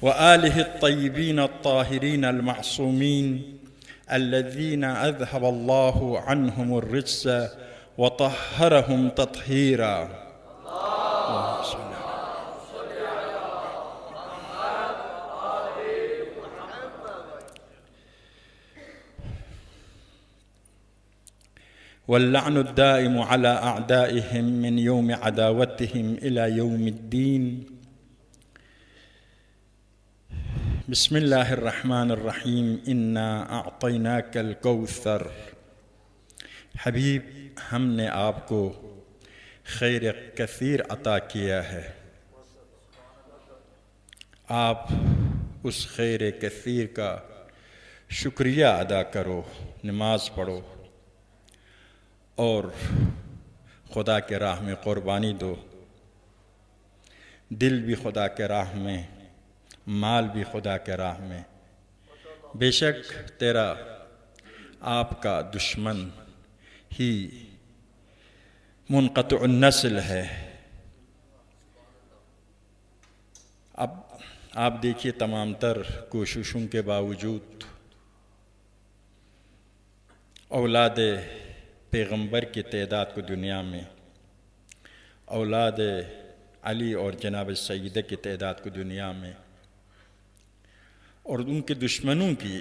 وآله الطيبين الطاهرين المعصومين الذين أذهب الله عنهم الرجس وطهرهم تطهيرا. واللعن الدائم على أعدائهم من يوم عداوتهم إلى يوم الدين. بسم الله الرحمن الرحیم. انا اعطیناک الکوثر. حبیب، ہم نے آپ کو خیر کثیر عطا کیا ہے. آپ اس خیر کثیر کا شکریہ ادا کرو، نماز پڑھو اور خدا کے راہ میں قربانی دو. دل بھی خدا کے راہ میں، مال بھی خدا کے راہ میں. بے شک تیرا آپ کا دشمن ہی منقطع النسل ہے. اب آپ دیکھیے، تمام تر کوششوں کے باوجود اولاد پیغمبر کی تعداد کو دنیا میں، اولاد علی اور جناب سیدہ کی تعداد کو دنیا میں، اور ان کے دشمنوں کی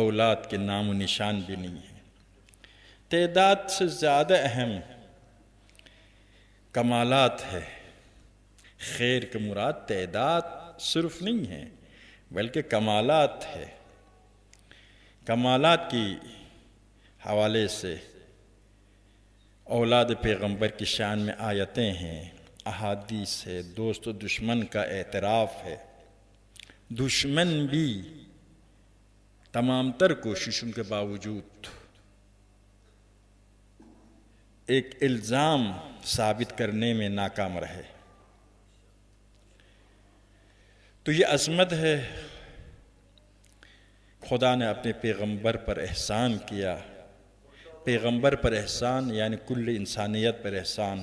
اولاد کے نام و نشان بھی نہیں ہے. تعداد سے زیادہ اہم کمالات ہے. خیر کے مراد تعداد صرف نہیں ہے بلکہ کمالات ہے. کمالات کی حوالے سے اولاد پیغمبر کی شان میں آیتیں ہیں، احادیث ہے، دوست و دشمن کا اعتراف ہے. دشمن بھی تمام تر کوششوں کے باوجود ایک الزام ثابت کرنے میں ناکام رہے. تو یہ عظمت ہے. خدا نے اپنے پیغمبر پر احسان کیا. پیغمبر پر احسان یعنی کل انسانیت پر احسان،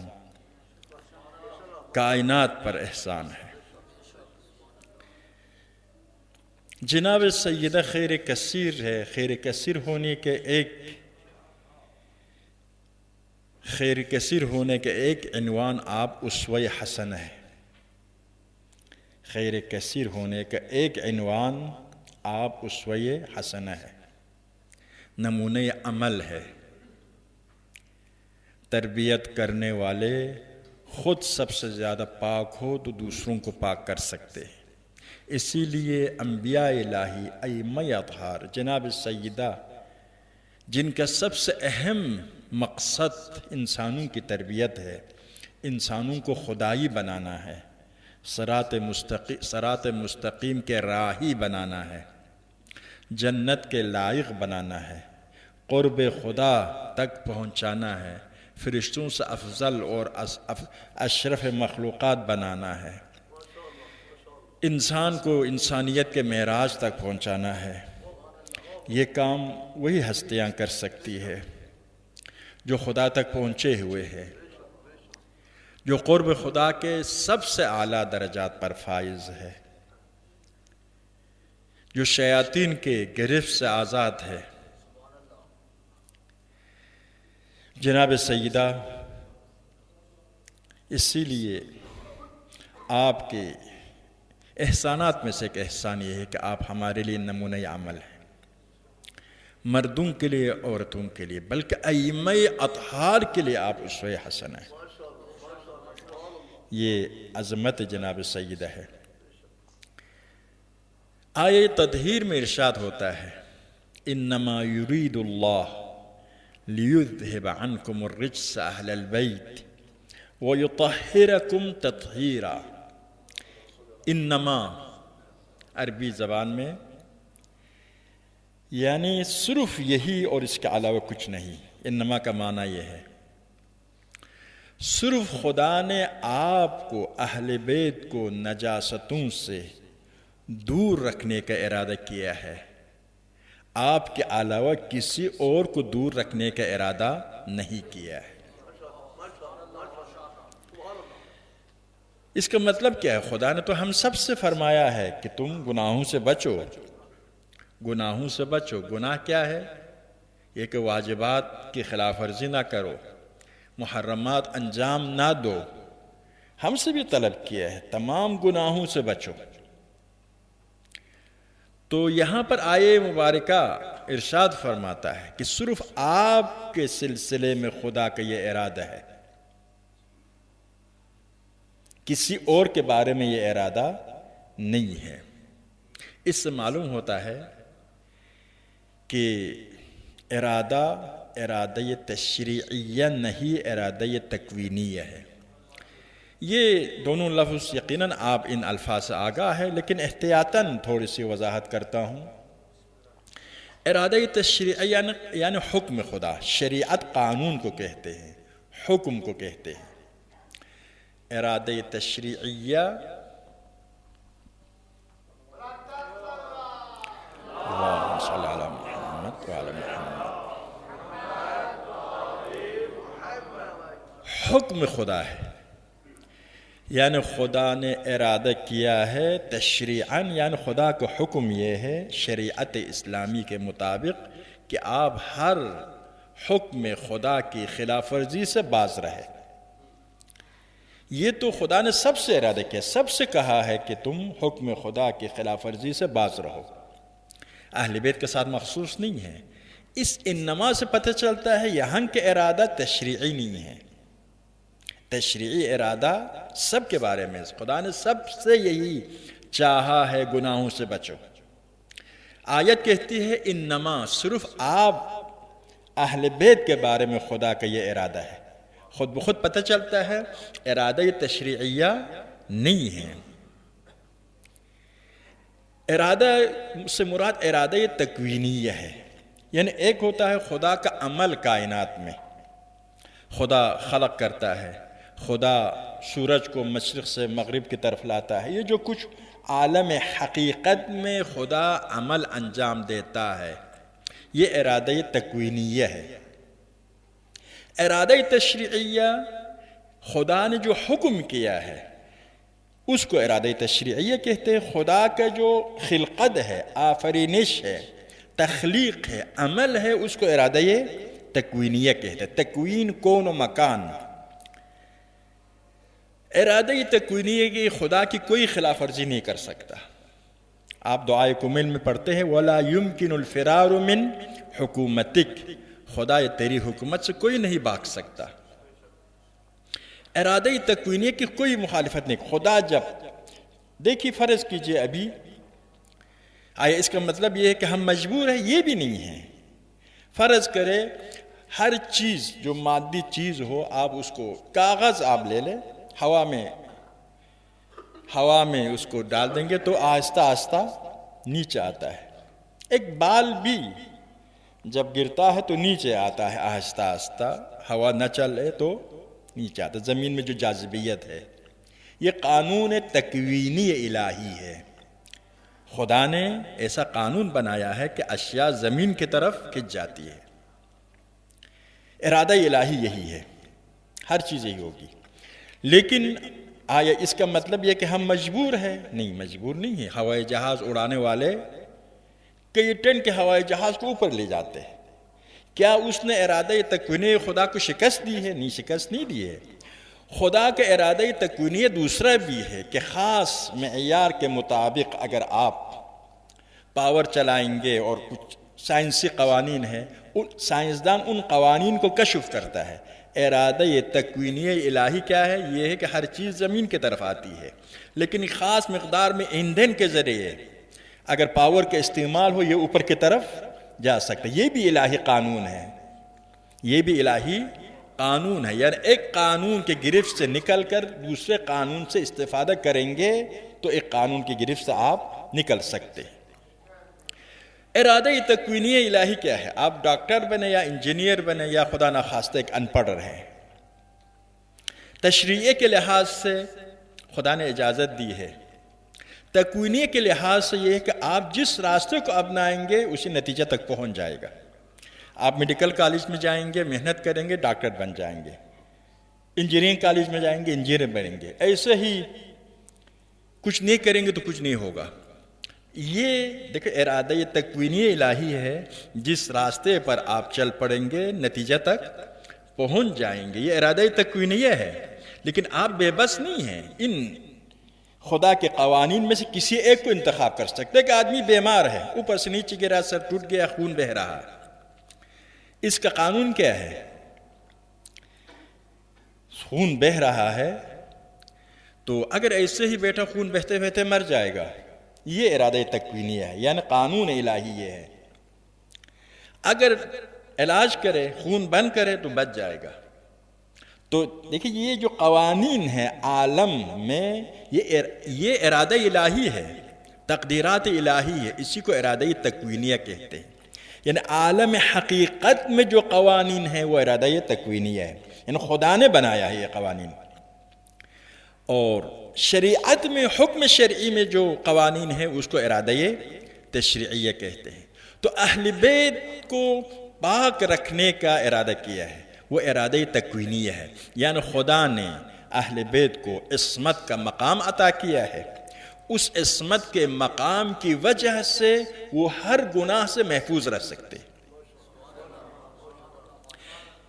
کائنات پر احسان ہے. جناب سیدہ خیر کثیر ہے. خیر کثیر ہونے کے ایک عنوان آپ اسوہ حسنہ ہے. خیر کثیر ہونے کا ایک عنوان آپ اسوہ حسنہ ہے، نمونہ عمل ہے. تربیت کرنے والے خود سب سے زیادہ پاک ہو تو دوسروں کو پاک کر سکتے ہیں. اسی لیے انبیاء الہی، ائمہ اطہار، جناب سیدہ، جن کا سب سے اہم مقصد انسانوں کی تربیت ہے، انسانوں کو خدائی بنانا ہے، صراط مستقیم کے راہی بنانا ہے، جنت کے لائق بنانا ہے، قرب خدا تک پہنچانا ہے، فرشتوں سے افضل اور اشرف مخلوقات بنانا ہے، انسان کو انسانیت کے معراج تک پہنچانا ہے. یہ کام وہی ہستیاں کر سکتی ہے جو خدا تک پہنچے ہوئے ہے، جو قرب خدا کے سب سے اعلیٰ درجات پر فائز ہے، جو شیاطین کے گرفت سے آزاد ہے. جناب سیدہ، اسی لیے آپ کے احسانات میں سے ایک احسان یہ ہے کہ آپ ہمارے لیے نمونہ عمل ہیں، مردوں کے لیے، عورتوں کے لیے، بلکہ ائمہ اطہار کے لیے آپ اسوہ حسنہ ہیں. یہ عظمت جناب سیدہ ہے. آیہ تطہیر میں ارشاد ہوتا ہے، انما یرید اللہ لیذہب عنکم الرجس اہل البیت ویطہرکم تطہیرا. انما عربی زبان میں یعنی صرف یہی اور اس کے علاوہ کچھ نہیں. انما کا معنی یہ ہے صرف خدا نے آپ کو، اہل بیت کو، نجاستوں سے دور رکھنے کا ارادہ کیا ہے. آپ کے علاوہ کسی اور کو دور رکھنے کا ارادہ نہیں کیا ہے. اس کا مطلب کیا ہے؟ خدا نے تو ہم سب سے فرمایا ہے کہ تم گناہوں سے بچو، گناہوں سے بچو۔ گناہ کیا ہے؟ یہ کہ واجبات کی خلاف ورزی نہ کرو، محرمات انجام نہ دو۔ ہم سے بھی طلب کیا ہے تمام گناہوں سے بچو۔ تو یہاں پر آیے مبارکہ ارشاد فرماتا ہے کہ صرف آپ کے سلسلے میں خدا کا یہ ارادہ ہے، کسی اور کے بارے میں یہ ارادہ نہیں ہے۔ اس سے معلوم ہوتا ہے کہ ارادہ تشریعیہ نہیں، ارادہ تکوینیہ ہے۔ یہ دونوں لفظ یقیناً آپ ان الفاظ سے آگاہ ہے، لیکن احتیاطاً تھوڑی سی وضاحت کرتا ہوں۔ ارادہ تشریعیہ یعنی حکم خدا، شریعت قانون کو کہتے ہیں، حکم کو کہتے ہیں۔ ارادہ تشریعیہ اللہم صلی علی محمد وعلی محمد، حکم خدا ہے، یعنی خدا نے ارادہ کیا ہے تشریعاً، یعنی خدا کا حکم یہ ہے شریعت اسلامی کے مطابق کہ آپ ہر حکم خدا کی خلاف ورزی سے باز رہے۔ یہ تو خدا نے سب سے ارادہ کیا، سب سے کہا ہے کہ تم حکم خدا کی خلاف ورزی سے باز رہو، اہل بیت کے ساتھ مخصوص نہیں ہے۔ اس انما سے پتہ چلتا ہے یہاں کے ارادہ تشریعی نہیں ہے، تشریعی ارادہ سب کے بارے میں خدا نے سب سے یہی چاہا ہے گناہوں سے بچو۔ آیت کہتی ہے انما، صرف آپ اہل بیت کے بارے میں خدا کا یہ ارادہ ہے۔ خود بخود پتہ چلتا ہے ارادہ تشریعیہ نہیں ہے۔ ارادہ سے مراد ارادہ تکوینیہ ہے، یعنی ایک ہوتا ہے خدا کا عمل کائنات میں، خدا خلق کرتا ہے، خدا سورج کو مشرق سے مغرب کی طرف لاتا ہے، یہ جو کچھ عالم حقیقت میں خدا عمل انجام دیتا ہے یہ ارادہ تکوینیہ ہے۔ ارادہ تشریعیہ، خدا نے جو حکم کیا ہے اس کو ارادہ تشریعیہ کہتے ہیں۔ خدا کا جو خلقت ہے، آفرینش ہے، تخلیق ہے، عمل ہے، اس کو ارادہ تکوینیہ کہتے ہیں۔ تکوین کون و مکان، ارادہ تکوینیہ کی خدا کی کوئی خلاف ورزی نہیں کر سکتا۔ آپ دعائے کمیل میں پڑھتے ہیں وَلَا يُمْكِنُ الْفِرَارُ مِنْ حُکُومَتِكَ، خدا تیری حکومت سے کوئی نہیں بھاگ سکتا۔ ارادہ تکوینیہ کی کوئی مخالفت نہیں۔ خدا جب دیکھیے، فرض کیجئے ابھی، آیا اس کا مطلب یہ ہے کہ ہم مجبور ہیں؟ یہ بھی نہیں ہے۔ فرض کرے ہر چیز جو مادی چیز ہو، آپ اس کو کاغذ آپ لے لیں، ہوا میں اس کو ڈال دیں گے تو آہستہ آہستہ نیچے آتا ہے۔ ایک بال بھی جب گرتا ہے تو نیچے آتا ہے آہستہ آہستہ، ہوا نہ چلے تو نیچے آتا ہے۔ زمین میں جو جاذبیت ہے، یہ قانون تکوینی الہی ہے۔ خدا نے ایسا قانون بنایا ہے کہ اشیاء زمین کی طرف کھنچ جاتی ہے۔ ارادہ الہی یہی ہے، ہر چیز یہی ہوگی۔ لیکن آیا اس کا مطلب یہ کہ ہم مجبور ہیں؟ نہیں، مجبور نہیں ہے۔ ہوائی جہاز اڑانے والے کئی ٹن کے ہوائی جہاز کو اوپر لے جاتے ہیں، کیا اس نے ارادہ تکوینی خدا کو شکست دی ہے؟ نہیں، شکست نہیں دی ہے۔ خدا کا ارادہ تکوینی دوسرا بھی ہے کہ خاص معیار کے مطابق اگر آپ پاور چلائیں گے، اور کچھ سائنسی قوانین ہیں، سائنسدان ان قوانین کو کشف کرتا ہے۔ ارادہ تکوینی الہی کیا ہے؟ یہ ہے کہ ہر چیز زمین کی طرف آتی ہے، لیکن خاص مقدار میں ایندھن کے ذریعے اگر پاور کا استعمال ہو، یہ اوپر کی طرف جا سکتا ہے۔ یہ بھی الہی قانون ہے، یہ بھی الہی قانون ہے۔ یعنی ایک قانون کے گرفت سے نکل کر دوسرے قانون سے استفادہ کریں گے تو ایک قانون کی گرفت سے آپ نکل سکتے ہیں۔ ارادہ تکوینی الہی کیا ہے؟ آپ ڈاکٹر بنے یا انجینئر بنے یا خدا نخواستہ ایک ان پڑھ رہے، تشریع کے لحاظ سے خدا نے اجازت دی ہے۔ تکوینی کے لحاظ سے یہ ہے کہ آپ جس راستے کو اپنائیں گے اسی نتیجہ تک پہنچ جائے گا۔ آپ میڈیکل کالج میں جائیں گے، محنت کریں گے، ڈاکٹر بن جائیں گے۔ انجینئرنگ کالج میں جائیں گے، انجینئر بنیں گے۔ ایسے ہی کچھ نہیں کریں گے تو کچھ نہیں ہوگا۔ یہ دیکھیں ارادہ یہ تکوینی الہی ہے، جس راستے پر آپ چل پڑیں گے نتیجہ تک پہنچ جائیں گے، یہ ارادہ تکوینیہ ہے۔ لیکن آپ بے بس نہیں ہیں، ان خدا کے قوانین میں سے کسی ایک کو انتخاب کر سکتے کہ آدمی بیمار ہے، اوپر سے نیچے گرا، سر ٹوٹ گیا، خون بہہ رہا، اس کا قانون کیا ہے؟ خون بہہ رہا ہے تو اگر ایسے ہی بیٹھا خون بہتے بہتے مر جائے گا، یہ ارادہ تکوینی ہے، یعنی قانون الہی یہ ہے۔ اگر علاج کرے، خون بند کرے تو بچ جائے گا۔ تو دیکھیں یہ جو قوانین ہیں عالم میں، یہ ارادہ الہی ہے، تقدیرات الہی ہے، اسی کو ارادہ تکوینیہ کہتے ہیں۔ یعنی عالم حقیقت میں جو قوانین ہیں وہ ارادہ تکوینیہ ہے، یعنی خدا نے بنایا ہے یہ قوانین۔ اور شریعت میں، حکم شرعی میں جو قوانین ہیں اس کو ارادہ تشریعیہ کہتے ہیں۔ تو اہل بیت کو پاک رکھنے کا ارادہ کیا ہے، وہ ارادہ تکوینیہ ہے، یعنی خدا نے اہل بیت کو عصمت کا مقام عطا کیا ہے۔ اس عصمت کے مقام کی وجہ سے وہ ہر گناہ سے محفوظ رہ سکتے۔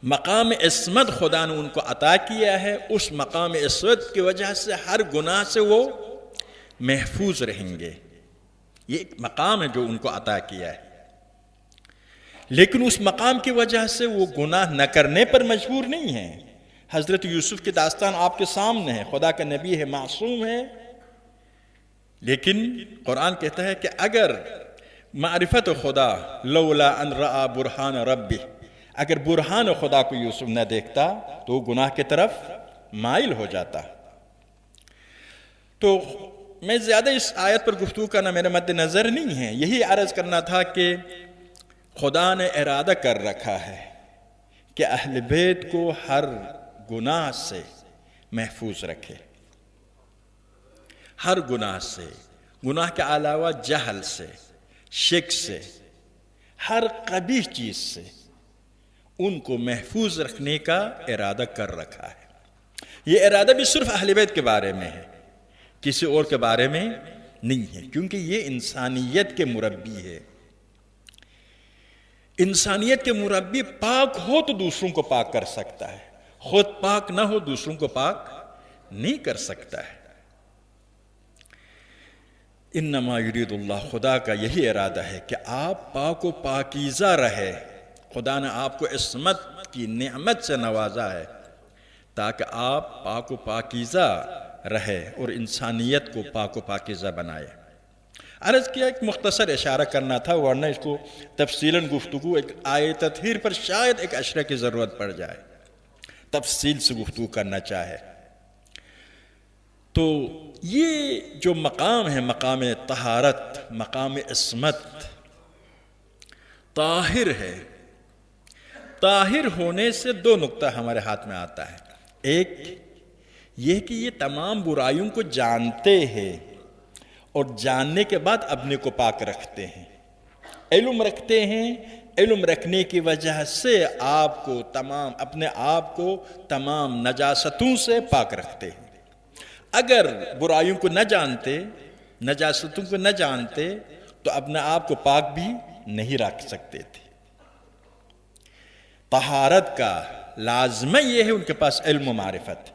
مقام عصمت خدا نے ان کو عطا کیا ہے، اس مقام عصمت کی وجہ سے ہر گناہ سے وہ محفوظ رہیں گے۔ یہ ایک مقام ہے جو ان کو عطا کیا ہے، لیکن اس مقام کی وجہ سے وہ گناہ نہ کرنے پر مجبور نہیں ہیں۔ حضرت یوسف کی داستان آپ کے سامنے ہے، خدا کا نبی ہے، معصوم ہے، لیکن قرآن کہتا ہے کہ اگر معرفت خدا لولا ان رأى برہان ربہ، اگر برہان خدا کو یوسف نہ دیکھتا تو وہ گناہ کی طرف مائل ہو جاتا۔ تو میں زیادہ اس آیت پر گفتگو کرنا میرے مد نظر نہیں ہے، یہی عرض کرنا تھا کہ خدا نے ارادہ کر رکھا ہے کہ اہل بیت کو ہر گناہ سے محفوظ رکھے، ہر گناہ سے، گناہ کے علاوہ جہل سے، شک سے، ہر قبیح چیز سے ان کو محفوظ رکھنے کا ارادہ کر رکھا ہے۔ یہ ارادہ بھی صرف اہل بیت کے بارے میں ہے، کسی اور کے بارے میں نہیں ہے، کیونکہ یہ انسانیت کے مربی ہے۔ انسانیت کے مربی پاک ہو تو دوسروں کو پاک کر سکتا ہے، خود پاک نہ ہو دوسروں کو پاک نہیں کر سکتا ہے۔ انما یرید اللہ، خدا کا یہی ارادہ ہے کہ آپ پاک و پاکیزہ رہے۔ خدا نے آپ کو عصمت کی نعمت سے نوازا ہے تاکہ آپ پاک و پاکیزہ رہے اور انسانیت کو پاک و پاکیزہ بنائے۔ عرض کیا ایک مختصر اشارہ کرنا تھا، ورنہ اس کو تفصیلاً گفتگو ایک آیت تطہیر پر شاید ایک عشرہ کی ضرورت پڑ جائے، تفصیل سے گفتگو کرنا چاہے تو۔ یہ جو مقام ہے، مقام طہارت، مقام عصمت، طاہر ہے۔ طاہر ہونے سے دو نقطہ ہمارے ہاتھ میں آتا ہے، ایک یہ کہ یہ تمام برائیوں کو جانتے ہیں اور جاننے کے بعد اپنے کو پاک رکھتے ہیں، علم رکھتے ہیں، علم رکھنے کی وجہ سے آپ کو تمام، اپنے آپ کو تمام نجاستوں سے پاک رکھتے ہیں۔ اگر برائیوں کو نہ جانتے، نجاستوں کو نہ جانتے تو اپنے آپ کو پاک بھی نہیں رکھ سکتے تھے۔ طہارت کا لازمہ یہ ہے ان کے پاس علم و معرفت،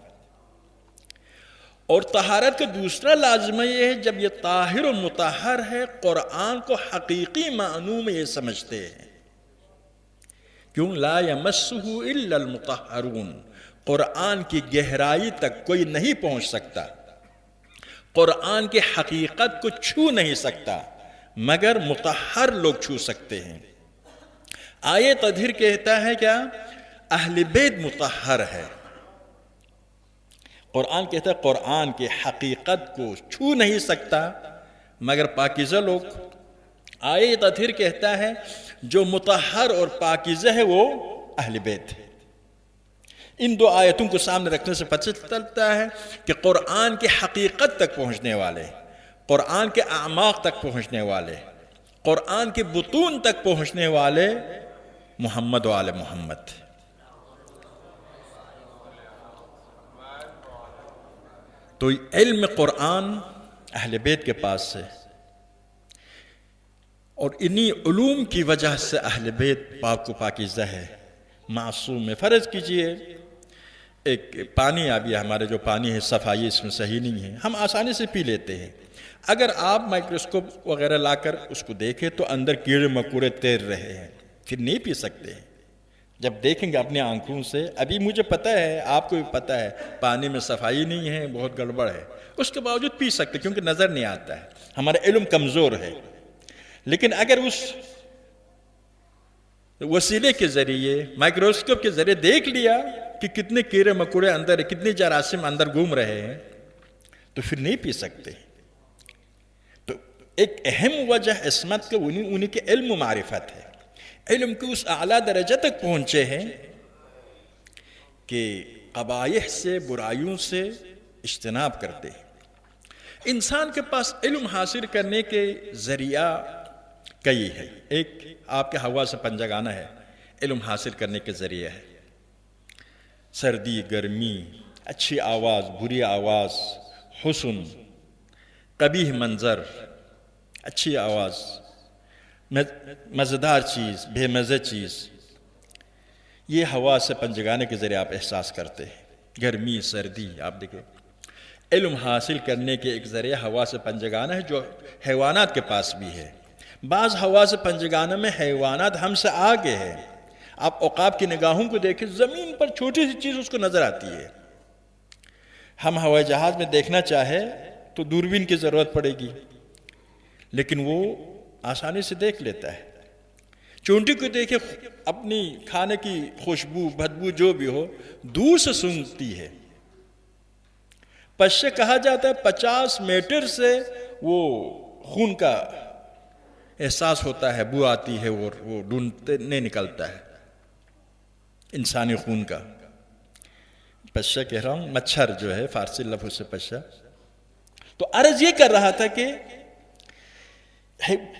اور طہارت کا دوسرا لازمہ یہ ہے جب یہ طاہر و مطہر ہے، قرآن کو حقیقی معنوں میں یہ سمجھتے ہیں۔ کیوں؟ لا یمسہ الا المطہرون، قرآن کی گہرائی تک کوئی نہیں پہنچ سکتا، قرآن کی حقیقت کو چھو نہیں سکتا مگر مطہر لوگ چھو سکتے ہیں۔ آیت تطہیر کہتا ہے کیا؟ اہل بیت مطہر ہے۔ قرآن کہتا ہے قرآن کی حقیقت کو چھو نہیں سکتا مگر پاکیزہ لوگ۔ آیت تطہیر کہتا ہے جو مطہر اور پاکیزہ ہے وہ اہل بیت ہے۔ ان دو آیتوں کو سامنے رکھنے سے پتہ چلتا ہے کہ قرآن کی حقیقت تک پہنچنے والے، قرآن کے اعماق تک پہنچنے والے، قرآن کے بطون تک پہنچنے والے محمد و آل محمد۔ تو علم قرآن اہل بیت کے پاس سے، اور انہی علوم کی وجہ سے اہل بیت پاک و پاکیزہ ہے، معصوم ہے۔ فرض کیجئے ایک پانی آبی ہمارے جو پانی ہے صفائی اس میں صحیح نہیں ہے، ہم آسانی سے پی لیتے ہیں۔ اگر آپ مائکروسکوپ وغیرہ لا کر اس کو دیکھیں تو اندر کیڑے مکوڑے تیر رہے ہیں، پھر نہیں پی سکتے ہیں۔ جب دیکھیں گے اپنی آنکھوں سے، ابھی مجھے پتہ ہے، آپ کو بھی پتہ ہے، پانی میں صفائی نہیں ہے، بہت گڑبڑ ہے، اس کے باوجود پی سکتے کیونکہ نظر نہیں آتا ہے، ہمارا علم کمزور ہے۔ لیکن اگر اس وسیلے کے ذریعے، مائکروسکوپ کے ذریعے دیکھ لیا کہ کتنے کیڑے مکوڑے اندر، کتنے جراثیم اندر گھوم رہے ہیں، تو پھر نہیں پی سکتے۔ تو ایک اہم وجہ عصمت کا انہیں کے علم و معرفت ہے، علم کے اس اعلیٰ درجہ تک پہنچے ہیں کہ قبائح سے، برائیوں سے اجتناب کرتے ہیں۔ انسان کے پاس علم حاصل کرنے کے ذریعہ کئی ہے، ایک آپ کے ہوا سے پنجگانہ ہے، علم حاصل کرنے کے ذریعہ ہے۔ سردی، گرمی، اچھی آواز، بری آواز، حسن، قبیح منظر، اچھی آواز، مزیدار چیز، بے مزے چیز، یہ ہوا سے پنجگانے کے ذریعے آپ احساس کرتے ہیں۔ گرمی، سردی، آپ دیکھیں علم حاصل کرنے کے ایک ذریعہ ہوا سے پنجگانہ ہے جو حیوانات کے پاس بھی ہے۔ بعض ہوا سے پنجگانہ میں حیوانات ہم سے آگے ہیں، آپ عقاب کی نگاہوں کو دیکھیں، زمین پر چھوٹی سی چیز اس کو نظر آتی ہے۔ ہم ہوائی جہاز میں دیکھنا چاہے تو دوربین کی ضرورت پڑے گی، لیکن وہ آسانی سے دیکھ لیتا ہے۔ چونٹی کو دیکھے، اپنی کھانے کی خوشبو، بدبو جو بھی ہو، دور سے سنتی ہے۔ پشے کہا جاتا ہے 50 میٹر سے وہ خون کا احساس ہوتا ہے، بو آتی ہے، وہ ڈھونڈتے نہیں نکلتا ہے انسانی خون کا۔ پشا کہہ رہا ہوں، مچھر جو ہے، فارسی لفظ سے پشا۔ تو عرض یہ کر رہا تھا کہ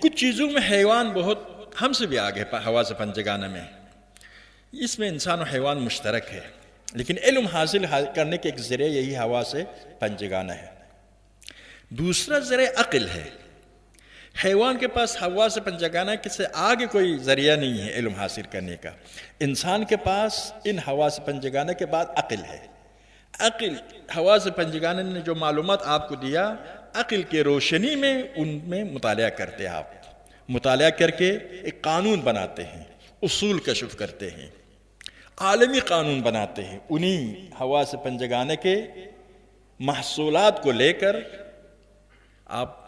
کچھ چیزوں میں حیوان بہت ہم سے بھی آگے، ہوا سے پنجگانہ میں، اس میں انسان و حیوان مشترک ہے، لیکن علم حاصل کرنے کے ایک ذریعہ یہی ہوا سے پنجگانہ ہے۔ دوسرا ذریعہ عقل ہے۔ حیوان کے پاس ہوا سے پنجگانہ سے آگے کوئی ذریعہ نہیں ہے علم حاصل کرنے کا۔ انسان کے پاس ان ہوا سے پنجگانہ کے بعد عقل ہے۔ عقل، ہوا سے پنجگانہ نے جو معلومات آپ کو دیا، عقل کے روشنی میں ان میں مطالعہ کرتے ہیں، آپ مطالعہ کر کے ایک قانون بناتے ہیں، اصول کشف کرتے ہیں، عالمی قانون بناتے ہیں۔ انہی ہوا سے پنجگانہ کے محصولات کو لے کر آپ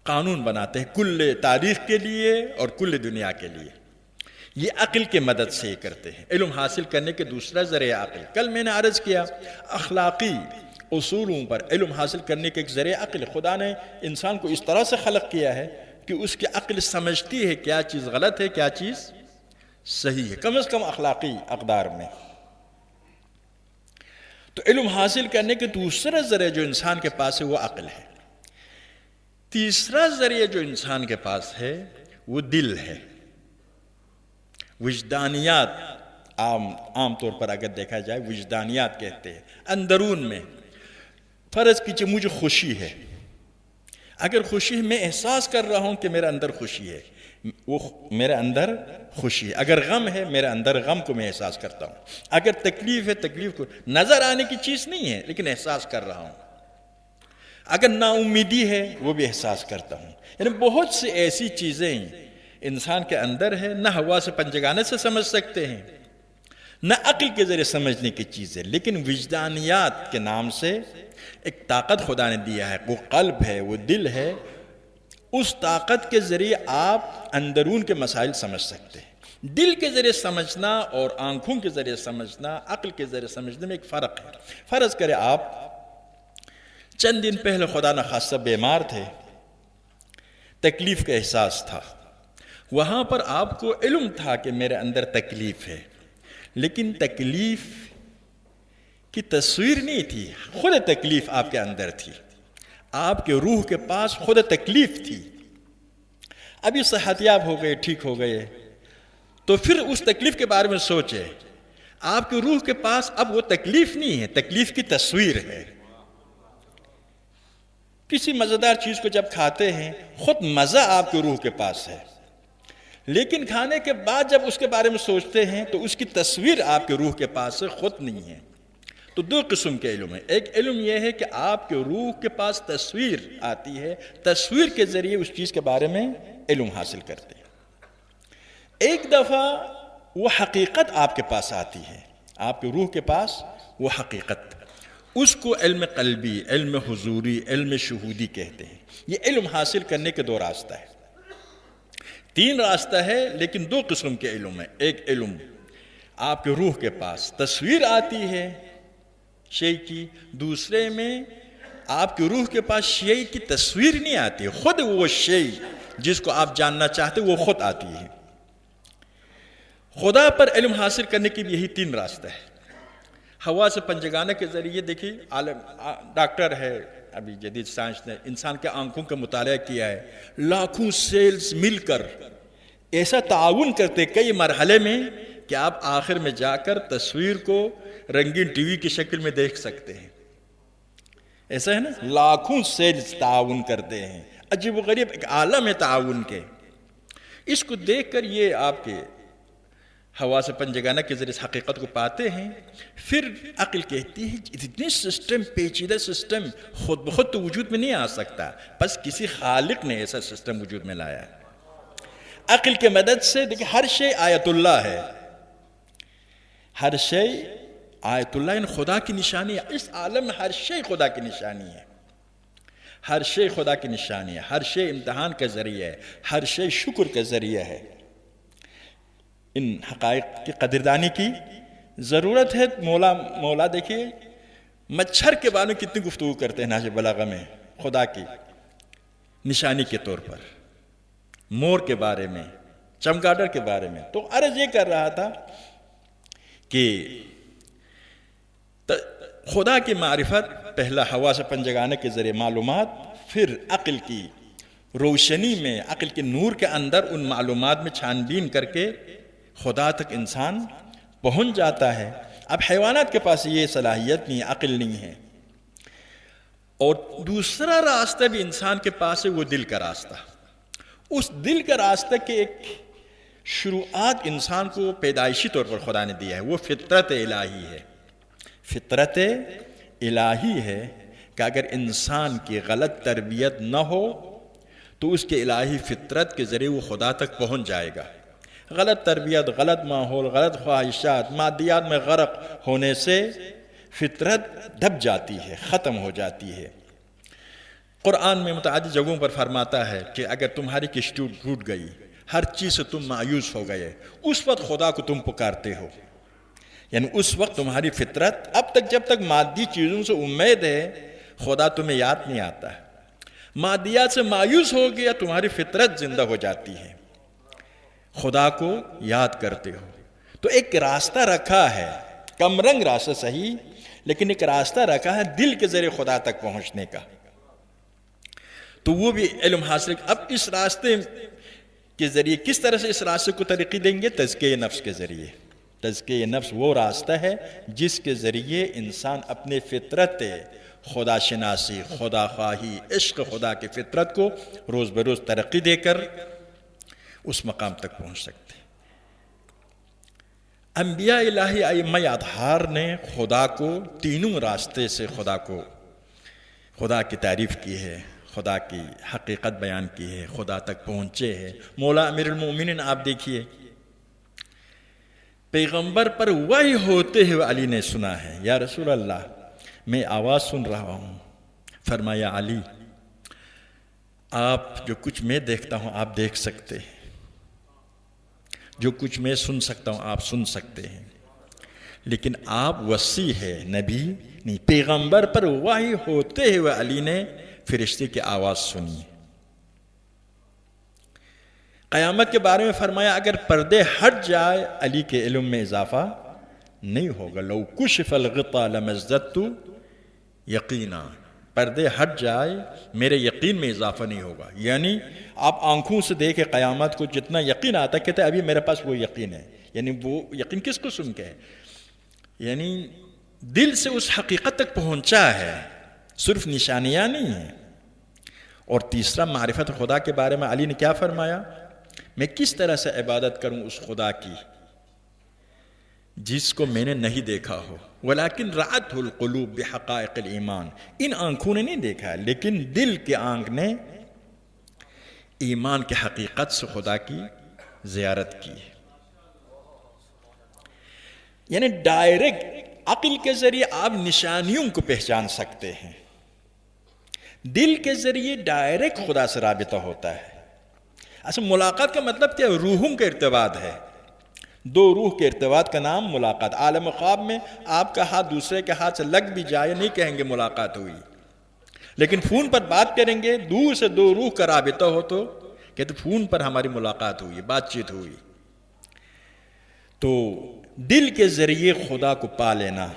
قانون بناتے ہیں، کل تاریخ کے لیے اور کل دنیا کے لیے۔ یہ عقل کے مدد سے کرتے ہیں۔ علم حاصل کرنے کے دوسرا ذریعہ عقل۔ کل میں نے عرض کیا، اخلاقی اصولوں پر علم حاصل کرنے کے ایک ذریعہ عقل۔ خدا نے انسان کو اس طرح سے خلق کیا ہے کہ اس کی عقل سمجھتی ہے کیا چیز غلط ہے، کیا چیز صحیح ہے، کم از کم اخلاقی اقدار میں۔ تو علم حاصل کرنے کے دوسرا ذریعہ جو انسان کے پاس ہے وہ عقل ہے۔ تیسرا ذریعہ جو انسان کے پاس ہے وہ دل ہے، وجدانیات۔ عام طور پر اگر دیکھا جائے وجدانیات کہتے ہیں، اندرون میں۔ فرض کیجئے مجھے خوشی ہے، اگر خوشی ہے، میں احساس کر رہا ہوں کہ میرے اندر خوشی ہے، وہ میرے اندر خوشی ہے۔ اگر غم ہے، میرے اندر غم کو میں احساس کرتا ہوں۔ اگر تکلیف ہے، تکلیف کو نظر آنے کی چیز نہیں ہے لیکن احساس کر رہا ہوں۔ اگر نا امیدی ہے، وہ بھی احساس کرتا ہوں۔ یعنی بہت سی ایسی چیزیں انسان کے اندر ہے، نہ ہوا سے پنجگانے سے سمجھ سکتے ہیں، نہ عقل کے ذریعے سمجھنے کی چیزیں، لیکن وجدانیات کے نام سے ایک طاقت خدا نے دیا ہے، وہ قلب ہے، وہ دل ہے۔ اس طاقت کے ذریعے آپ اندرون کے مسائل سمجھ سکتے ہیں۔ دل کے ذریعے سمجھنا اور آنکھوں کے ذریعے سمجھنا، عقل کے ذریعے سمجھنے میں ایک فرق ہے۔ فرض کرے آپ چند دن پہلے خدا نخواستہ بیمار تھے، تکلیف کا احساس تھا، وہاں پر آپ کو علم تھا کہ میرے اندر تکلیف ہے، لیکن تکلیف کی تصویر نہیں تھی، خود تکلیف آپ کے اندر تھی، آپ کے روح کے پاس خود تکلیف تھی۔ ابھی صحتیاب ہو گئے، ٹھیک ہو گئے، تو پھر اس تکلیف کے بارے میں سوچے، آپ کے روح کے پاس اب وہ تکلیف نہیں ہے، تکلیف کی تصویر ہے۔ کسی مزیدار چیز کو جب کھاتے ہیں خود مزہ آپ کی روح کے پاس ہے، لیکن کھانے کے بعد جب اس کے بارے میں سوچتے ہیں تو اس کی تصویر آپ کے روح کے پاس ہے، خود نہیں ہے۔ تو دو قسم کے علم ہیں، ایک علم یہ ہے کہ آپ کے روح کے پاس تصویر آتی ہے، تصویر کے ذریعے اس چیز کے بارے میں علم حاصل کرتے ہیں۔ ایک دفعہ وہ حقیقت آپ کے پاس آتی ہے، آپ کے روح کے پاس وہ حقیقت، اس کو علم قلبی، علم حضوری، علم شہودی کہتے ہیں۔ یہ علم حاصل کرنے کے دو راستہ ہے، تین راستہ ہے لیکن دو قسم کے علم ہیں۔ ایک علم آپ کے روح کے پاس تصویر آتی ہے شے کی، دوسرے میں آپ کی روح کے پاس شے کی تصویر نہیں آتی، خود وہ شے جس کو آپ جاننا چاہتے وہ خود آتی ہے۔ خدا پر علم حاصل کرنے کی بھی یہی تین راستہ ہے۔ حواس پنجگانہ کے ذریعے دیکھیے، ڈاکٹر ہے، ابھی جدید سائنس نے انسان کے آنکھوں کا مطالعہ کیا ہے، لاکھوں سیلز مل کر ایسا تعاون کرتے کئی مرحلے میں کہ آپ آخر میں جا کر تصویر کو رنگین ٹی وی کی شکل میں دیکھ سکتے ہیں۔ ایسا ہے نا، لاکھوں سیلز تعاون کرتے ہیں، عجیب و غریب ایک عالم ہے تعاون کے۔ اس کو دیکھ کر یہ آپ کے حواس پنجگانہ کے ذریعے حقیقت کو پاتے ہیں، پھر عقل کہتی ہے اتنے سسٹم، پیچیدہ سسٹم خود بخود تو وجود میں نہیں آ سکتا، بس کسی خالق نے ایسا سسٹم وجود میں لایا ہے۔ عقل کے مدد سے دیکھیں ہر شے آیت اللہ ہے، ہر شے آیت اللہ ان خدا کی نشانی ہے۔ اس عالم میں ہر شے خدا کی نشانی ہے، ہر شے خدا کی نشانی ہے، ہر شے امتحان کا ذریعہ ہے، ہر شے شکر کا ذریعہ ہے۔ ان حقائق کی قدردانی کی ضرورت ہے۔ مولا دیکھیے مچھر کے بارے میں کتنی گفتگو کرتے ہیں نہج بلاغہ میں، خدا کی نشانی کے طور پر، مور کے بارے میں، چمگادڑ کے بارے میں۔ تو عرض یہ کر رہا تھا کہ خدا کی معرفت پہلا حواس پنجگانہ کے ذریعے معلومات، پھر عقل کی روشنی میں، عقل کے نور کے اندر ان معلومات میں چھان بین کر کے خدا تک انسان پہنچ جاتا ہے۔ اب حیوانات کے پاس یہ صلاحیت نہیں، عقل نہیں ہے۔ اور دوسرا راستہ بھی انسان کے پاس ہے، وہ دل کا راستہ۔ اس دل کا راستہ کے ایک شروعات انسان کو پیدائشی طور پر خدا نے دیا ہے، وہ فطرت الہی ہے۔ فطرت الہی ہے کہ اگر انسان کی غلط تربیت نہ ہو تو اس کے الہی فطرت کے ذریعے وہ خدا تک پہنچ جائے گا۔ غلط تربیت، غلط ماحول، غلط خواہشات، مادیات میں غرق ہونے سے فطرت دب جاتی ہے، ختم ہو جاتی ہے۔ قرآن میں متعدد جگہوں پر فرماتا ہے کہ اگر تمہاری کشتی ٹوٹ گئی، ہر چیز سے تم مایوس ہو گئے، اس وقت خدا کو تم پکارتے ہو، یعنی اس وقت تمہاری فطرت، اب تک جب تک مادی چیزوں سے امید ہے خدا تمہیں یاد نہیں آتا ہے۔ مادیات سے مایوس ہو گیا، تمہاری فطرت زندہ ہو جاتی ہے، خدا کو یاد کرتے ہو۔ تو ایک راستہ رکھا ہے، کم رنگ راستہ صحیح، لیکن ایک راستہ رکھا ہے دل کے ذریعے خدا تک پہنچنے کا۔ تو وہ بھی علم حاصل۔ اب اس راستے کے ذریعے کس طرح سے اس راستے کو ترقی دیں گے؟ تزکیہ نفس کے ذریعے۔ تزکیہ نفس وہ راستہ ہے جس کے ذریعے انسان اپنے فطرت خدا شناسی، خدا خواہی، عشق خدا کی فطرت کو روز بروز ترقی دے کر اس مقام تک پہنچ سکتے ہیں۔ انبیاء الہی ائمہ اطہار نے خدا کو تینوں راستے سے خدا کی تعریف کی ہے، خدا کی حقیقت بیان کی ہے، خدا تک پہنچے ہیں۔ مولا امیر المومنین آپ دیکھیے، پیغمبر پر وحی ہوتے ہوئے علی نے سنا ہے، یا رسول اللہ میں آواز سن رہا ہوں۔ فرمایا علی، آپ جو کچھ میں دیکھتا ہوں آپ دیکھ سکتے ہیں، جو کچھ میں سن سکتا ہوں آپ سن سکتے ہیں، لیکن آپ وصی ہے، نبی نہیں۔ پیغمبر پر وحی ہوتے ہوئے علی نے فرشتے کی آواز سنی۔ قیامت کے بارے میں فرمایا اگر پردے ہٹ جائے علی کے علم میں اضافہ نہیں ہوگا۔ لو کشف الغطا لمزدت یقینا، پردے ہٹ جائے میرے یقین میں اضافہ نہیں ہوگا۔ یعنی آپ آنکھوں سے دیکھے قیامت کو جتنا یقین آتا ہے، کہتے ہیں ابھی میرے پاس وہ یقین ہے۔ یعنی وہ یقین کس کو سن کے ہے؟ یعنی دل سے اس حقیقت تک پہنچا ہے، صرف نشانیاں نہیں ہیں۔ اور تیسرا معرفت خدا کے بارے میں علی نے کیا فرمایا؟ میں کس طرح سے عبادت کروں اس خدا کی جس کو میں نے نہیں دیکھا ہو. ولیکن رأتہ القلوب بحقائق الایمان، ان آنکھوں نے نہیں دیکھا لیکن دل کے آنکھ نے ایمان کی حقیقت سے خدا کی زیارت کی. یعنی ڈائریکٹ عقل کے ذریعے آپ نشانیوں کو پہچان سکتے ہیں، دل کے ذریعے ڈائریکٹ خدا سے رابطہ ہوتا ہے. اصل ملاقات کا مطلب کیا ہے؟ روحوں کا ارتباط ہے. دو روح کے ارتباط کا نام ملاقات. عالم خواب میں آپ کا ہاتھ دوسرے کے ہاتھ سے لگ بھی جائے نہیں کہیں گے ملاقات ہوئی، لیکن فون پر بات کریں گے، دور سے دو روح کا رابطہ ہو تو کہتے فون پر ہماری ملاقات ہوئی، بات چیت ہوئی. تو دل کے ذریعے خدا کو پا لینا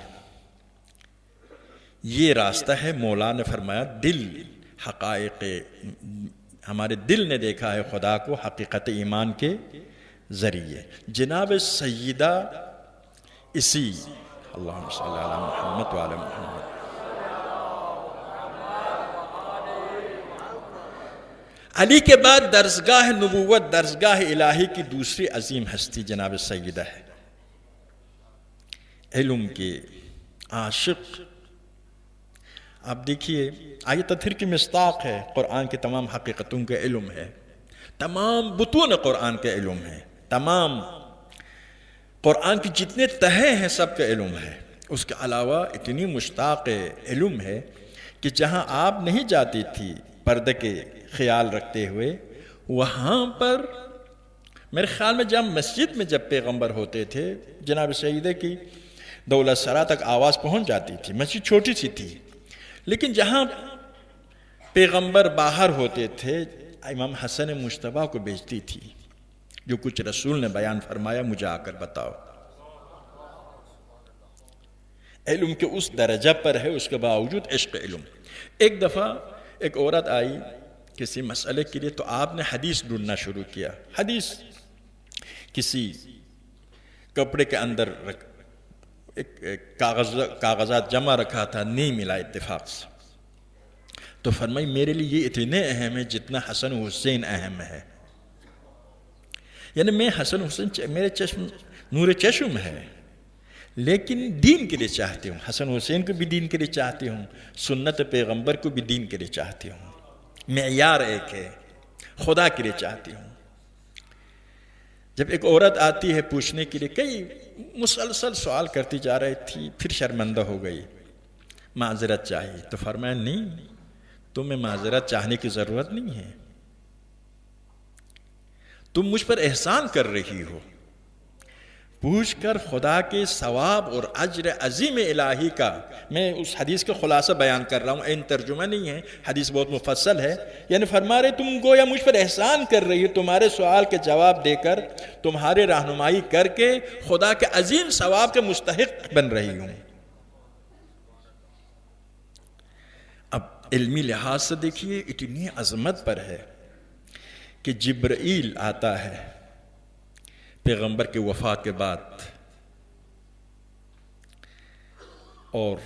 یہ راستہ ہے. مولا نے فرمایا دل حقائق، ہمارے دل نے دیکھا ہے خدا کو حقیقت ایمان کے ذریعے. جناب سیدہ اسی اللہم صلی علی محمد وعلی محمد علی کے بعد درسگاہ نبوت، درسگاہ الہی کی دوسری عظیم ہستی جناب سیدہ ہے. علم کے عاشق. آپ دیکھیے آیت تطہیر کی مصداق ہے، قرآن کی تمام حقیقتوں کا علم ہے، تمام بطون قرآن کا علم ہے، تمام قرآن کی جتنے تہیں ہیں سب کا علم ہے. اس کے علاوہ اتنی مشتاق علم ہے کہ جہاں آپ نہیں جاتی تھی پردے کے خیال رکھتے ہوئے، وہاں پر میرے خیال میں جب مسجد میں جب پیغمبر ہوتے تھے جناب سیدہ کی دولت سرا تک آواز پہنچ جاتی تھی. مسجد چھوٹی سی تھی، لیکن جہاں پیغمبر باہر ہوتے تھے امام حسن مجتبیٰ کو بھیجتی تھی، جو کچھ رسول نے بیان فرمایا مجھے آ کر بتاؤ. علم کے اس درجہ پر ہے، اس کے باوجود عشق علم. ایک دفعہ ایک عورت آئی کسی مسئلے کے لیے، تو آپ نے حدیث ڈھونڈنا شروع کیا. حدیث کسی کپڑے کے اندر کاغذات جمع رکھا تھا، نہیں ملا اتفاق سے. تو فرمائی میرے لیے یہ اتنے اہم ہے جتنا حسن حسین اہم ہے. یعنی میں حسن حسین میرے چشم نور چشم ہے، لیکن دین کے لیے چاہتی ہوں. حسن حسین کو بھی دین کے لیے چاہتی ہوں، سنت پیغمبر کو بھی دین کے لیے چاہتی ہوں. معیار ایک ہے، خدا کے لیے چاہتی ہوں. جب ایک عورت آتی ہے پوچھنے کے لیے، کئی مسلسل سوال کرتی جا رہی تھی، پھر شرمندہ ہو گئی، معذرت چاہیے. تو فرمایا نہیں، تمہیں معذرت چاہنے کی ضرورت نہیں ہے، تم مجھ پر احسان کر رہی ہو. پوچھ کر خدا کے ثواب اور اجر عظیم الہی کا. میں اس حدیث کا خلاصہ بیان کر رہا ہوں، این ترجمہ نہیں ہے، حدیث بہت مفصل ہے. یعنی فرما رہے تم گویا مجھ پر احسان کر رہی ہو، تمہارے سوال کے جواب دے کر، تمہارے رہنمائی کر کے خدا کے عظیم ثواب کے مستحق بن رہی ہوں. اب علمی لحاظ سے دیکھیے اتنی عظمت پر ہے کہ جبرائیل آتا ہے پیغمبر کے وفات کے بعد، اور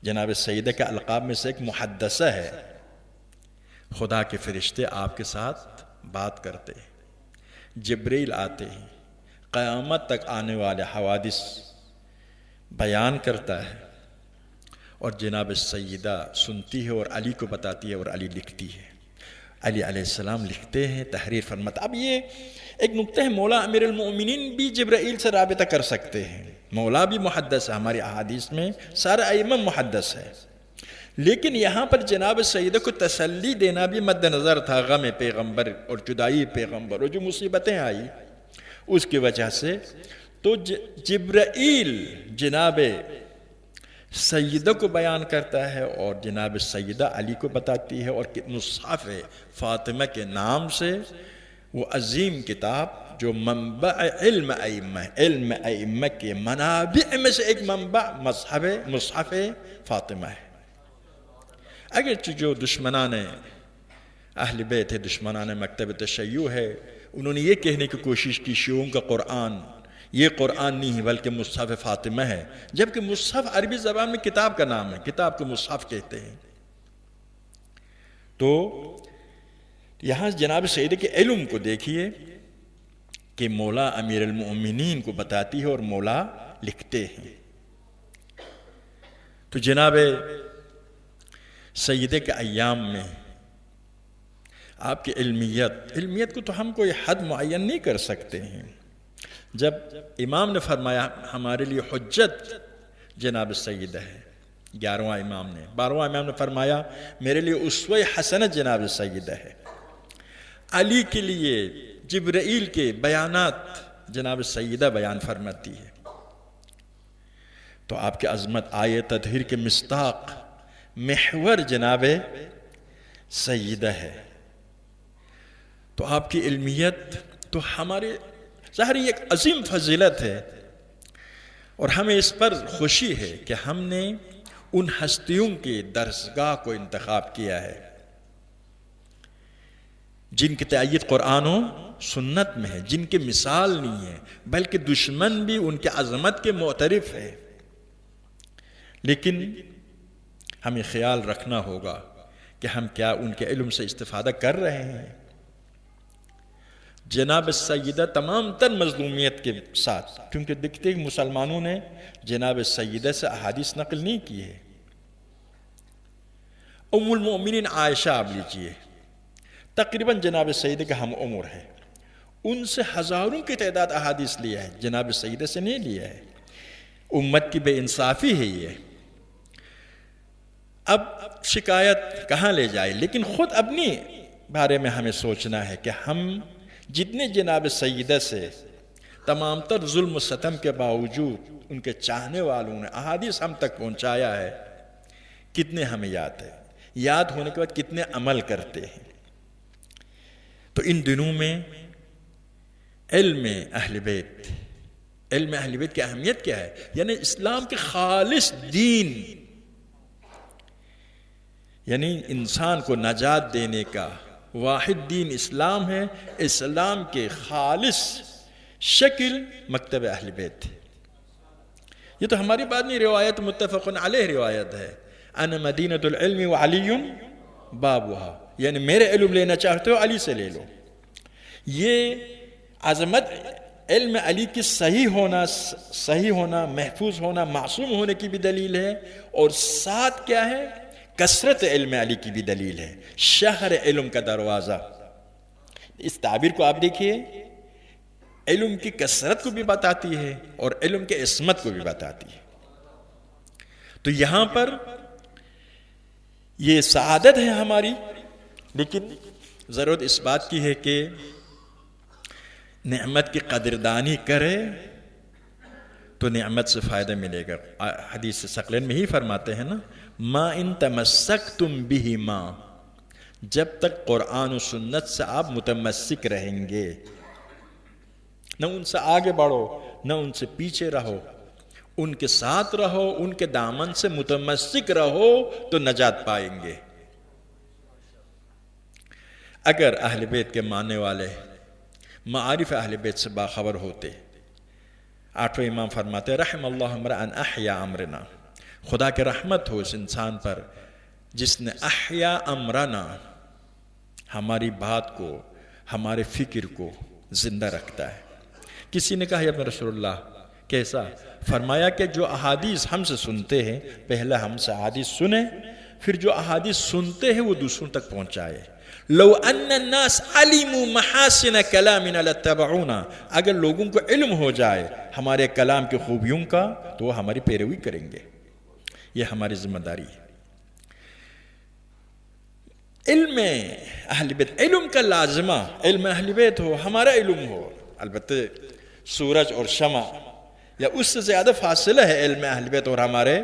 جناب سیدہ کے القاب میں سے ایک محدثہ ہے. خدا کے فرشتے آپ کے ساتھ بات کرتے ہیں، جبرائیل آتے ہیں، قیامت تک آنے والے حوادث بیان کرتا ہے، اور جناب سیدہ سنتی ہے اور علی کو بتاتی ہے، اور علی لکھتی ہے. علی علیہ السلام لکھتے ہیں، تحریر فرماتے. اب یہ ایک نقطہ ہے، مولا امیر المؤمنین بھی جبرائیل سے رابطہ کر سکتے ہیں. مولا بھی محدث ہے، ہماری احادیث میں سارے ائمہ محدث ہے، لیکن یہاں پر جناب سیدہ کو تسلی دینا بھی مد نظر تھا. غم پیغمبر اور جدائی پیغمبر اور جو مصیبتیں آئی اس کی وجہ سے، تو جبرائیل جناب سیدہ کو بیان کرتا ہے اور جناب سیدہ علی کو بتاتی ہے. اور مصحف فاطمہ کے نام سے وہ عظیم کتاب جو منبع علم ائمہ، علم ائمہ کے منابع میں سے ایک منبع مصحف فاطمہ ہے. اگرچہ جو دشمنان اہل بیت ہے، دشمنان مکتب تشیع ہے، انہوں نے یہ کہنے کی کوشش کی شیعوں کا قرآن یہ قرآن نہیں ہے بلکہ مصحف فاطمہ ہے، جبکہ مصحف عربی زبان میں کتاب کا نام ہے، کتاب کو مصحف کہتے ہیں. تو یہاں جناب سید کے علم کو دیکھیے کہ مولا امیر المؤمنین کو بتاتی ہے اور مولا لکھتے ہیں. تو جناب سید کے ایام میں آپ کی علمیت کو تو ہم کوئی حد معین نہیں کر سکتے ہیں. جب امام نے فرمایا ہمارے لیے حجت جناب سیدہ ہے، 11واں امام نے، 12واں امام نے فرمایا میرے لیے اسوہ حسنہ جناب سیدہ ہے. علی کے لیے جبرائیل کے بیانات جناب سیدہ بیان فرماتی ہے. تو آپ کی عظمت آیے تطہیر کے مصداق محور جناب سیدہ ہے. تو آپ کی علمیت تو ہمارے ظاہر ایک عظیم فضیلت ہے، اور ہمیں اس پر خوشی ہے کہ ہم نے ان ہستیوں کے درسگاہ کو انتخاب کیا ہے جن کی تائید قرآن و سنت میں ہے، جن کی مثال نہیں ہے، بلکہ دشمن بھی ان کے عظمت کے معترف ہے. لیکن ہمیں خیال رکھنا ہوگا کہ ہم کیا ان کے علم سے استفادہ کر رہے ہیں. جناب سیدہ تمام تر مظلومیت کے ساتھ، کیونکہ دیکھتے ہیں مسلمانوں نے جناب سیدہ سے احادیث نقل نہیں کی ہے. ام المؤمنین عائشہ آپ لیجئے، تقریباً جناب سیدہ کا ہم عمر ہے، ان سے ہزاروں کی تعداد احادیث لیا ہے، جناب سیدہ سے نہیں لیا ہے. امت کی بے انصافی ہے یہ. اب شکایت کہاں لے جائے، لیکن خود اپنی بارے میں ہمیں سوچنا ہے کہ ہم جتنے جناب سیدہ سے تمام تر ظلم و ستم کے باوجود ان کے چاہنے والوں نے احادیث ہم تک پہنچایا ہے، کتنے ہمیں یاد ہے، یاد ہونے کے بعد کتنے عمل کرتے ہیں. تو ان دنوں میں علم اہل بیت کی اہمیت کیا ہے؟ یعنی اسلام کے خالص دین، یعنی انسان کو نجات دینے کا واحد دین اسلام ہے. اسلام کے خالص شکل مکتب اہل بیت. یہ تو ہماری بات نہیں، روایت متفق علیہ روایت ہے، انا مدینۃ العلم وعلی بابها، یعنی میرے علم لینا چاہتے ہو علی سے لے لو. یہ عظمت علم علی کی صحیح ہونا، محفوظ ہونا، معصوم ہونے کی بھی دلیل ہے، اور ساتھ کیا ہے؟ کثرت علم علی کی بھی دلیل ہے. شہر علم کا دروازہ، اس تعبیر کو آپ دیکھیے، علم کی کثرت کو بھی بتاتی ہے اور علم کے عصمت کو بھی بتاتی ہے. تو یہاں پر یہ سعادت ہے ہماری، لیکن ضرورت اس بات کی ہے کہ نعمت کی قدردانی کرے تو نعمت سے فائدہ ملے گا. حدیث ثقلین میں ہی فرماتے ہیں نا، ما ان تمسکتم بہما، جب تک قرآن و سنت سے آپ متمسک رہیں گے، نہ ان سے آگے بڑھو نہ ان سے پیچھے رہو، ان کے ساتھ رہو، ان کے دامن سے متمسک رہو تو نجات پائیں گے. اگر اہل بیت کے ماننے والے معارف اہل بیت سے باخبر ہوتے، 8واں امام فرماتے رحم اللہ امرأن احیا امرنا، خدا کی رحمت ہو اس انسان پر جس نے احیا امرنا، ہماری بات کو، ہمارے فکر کو زندہ رکھتا ہے. کسی نے کہا یا رسول اللہ کیسا؟ فرمایا کہ جو احادیث ہم سے سنتے ہیں، پہلے ہم سے احادیث سنیں، پھر جو احادیث سنتے ہیں وہ دوسروں تک پہنچائے. لو ان الناس علموا محاسن کلامنا لاتبعونا، اگر لوگوں کو علم ہو جائے ہمارے کلام کی خوبیوں کا تو وہ ہماری پیروی کریں گے. یہ ہماری ذمہ داری ہے. علم اہل بیت، علم کا لازمہ، علم اہل بیت ہو، ہمارا علم ہو. البتہ سورج اور شمع یا اس سے زیادہ فاصلہ ہے علم اہل بیت اور ہمارے